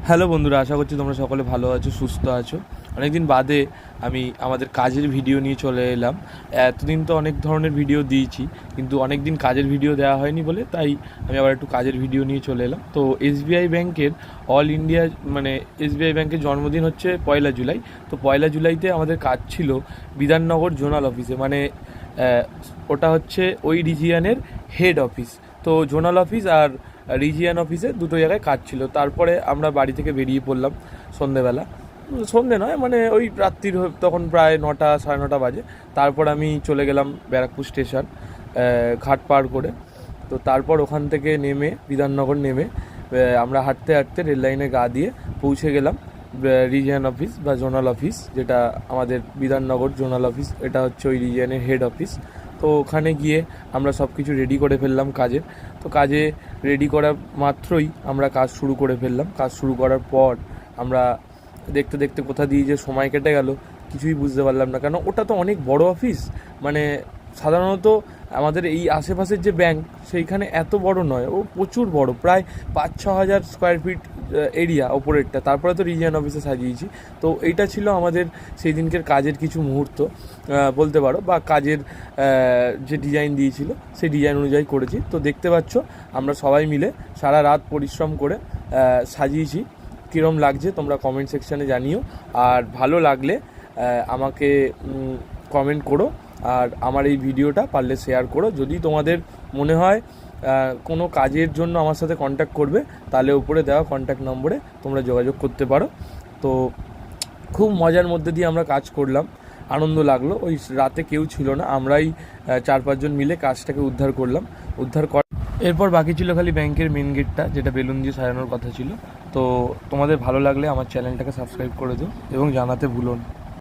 Hello বন্ধুরা, আশা করছি তোমরা সকলে ভালো আছো, সুস্থ আছো। অনেকদিন বাদে আমি আমাদের কাজের ভিডিও নিয়ে চলে এলাম। এতদিন তো অনেক ধরনের ভিডিও দিয়েছি, কিন্তু অনেক দিন কাজের ভিডিও দেওয়া হয়নি বলে তাই আমি আবার একটু কাজের ভিডিও নিয়ে চলে এলাম। তো এসবিআই ব্যাংকের অল ইন্ডিয়া এসবিআই ব্যাংকের জন্মদিন হচ্ছে 1 জুলাই। তো 1 জুলাইতে আমাদের কাজ ছিল বিধাননগর জোনাল অফিসে, ওটা হচ্ছে ওই রিজিয়নের হেড অফিস। তো জোনাল অফিস আর রিজিয়ন অফিসে দুটো জায়গায় কাজ ছিল। তারপরে আমরা বাড়ি থেকে বেরিয়ে পড়লাম সন্ধেবেলা, সন্ধে নয় ওই রাত্রির তখন প্রায় 9টা সাড়ে 9টা বাজে। তারপর আমি চলে গেলাম ব্যারাকপুর স্টেশন, ঘাট পার করে। তো তারপর ওখান থেকে নেমে বিধাননগর নেমে আমরা হাঁটতে হাঁটতে রেল লাইনে গা দিয়ে পৌঁছে গেলাম রিজিয়ন অফিস বা জোনাল অফিস, যেটা আমাদের বিধাননগর জোনাল অফিস। এটা হচ্ছে ওই রিজিয়নের হেড অফিস। তো ওখানে গিয়ে আমরা সব কিছু রেডি করে ফেললাম কাজে। তো কাজে রেডি করা মাত্রই আমরা কাজ শুরু করে ফেললাম। কাজ শুরু করার পর আমরা দেখতে দেখতে কোথা দিয়ে যে সময় কেটে গেল কিছুই বুঝতে পারলাম না, কারণ ওটা তো অনেক বড় অফিস। সাধারণত আমাদের এই আশেপাশের যে ব্যাংক সেইখানে এত বড় নয়, ও প্রচুর বড়, প্রায় 5-6 হাজার স্কোয়ার ফিট এরিয়া ওপরেরটা। তারপরে তো রিজিয়ন অফিসে সাজিয়েছি। তো এইটা ছিল আমাদের সেই দিনকের কাজের কিছু মুহূর্ত বলতে পারো, বা কাজের যে ডিজাইন দিয়েছিল সেই ডিজাইন অনুযায়ী করেছি। তো দেখতে পাচ্ছ আমরা সবাই মিলে সারা রাত পরিশ্রম করে সাজিয়েছি। কীরকম লাগছে তোমরা কমেন্ট সেকশানে জানিও, আর ভালো লাগলে আমাকে কমেন্ট করো, আর আমার এই ভিডিওটা পারলে শেয়ার করো। যদি তোমাদের মনে হয় কোনো কাজের জন্য আমার সাথে কন্ট্যাক্ট করবে, তাহলে উপরে দেওয়া কন্ট্যাক্ট নম্বরে তোমরা যোগাযোগ করতে পারো। তো খুব মজার মধ্যে দিয়ে আমরা কাজ করলাম, আনন্দ লাগলো। ওই রাতে কেউ ছিল না, আমরাই 4-5 জন মিলে কাজটাকে উদ্ধার করলাম। এরপর বাকি ছিল খালি ব্যাংকের মেন গেটটা, যেটা বেলুন দিয়ে সাজানোর কথা ছিল। তো তোমাদের ভালো লাগলে আমার চ্যানেলটাকে সাবস্ক্রাইব করে দিও এবং জানাতে ভুলো না।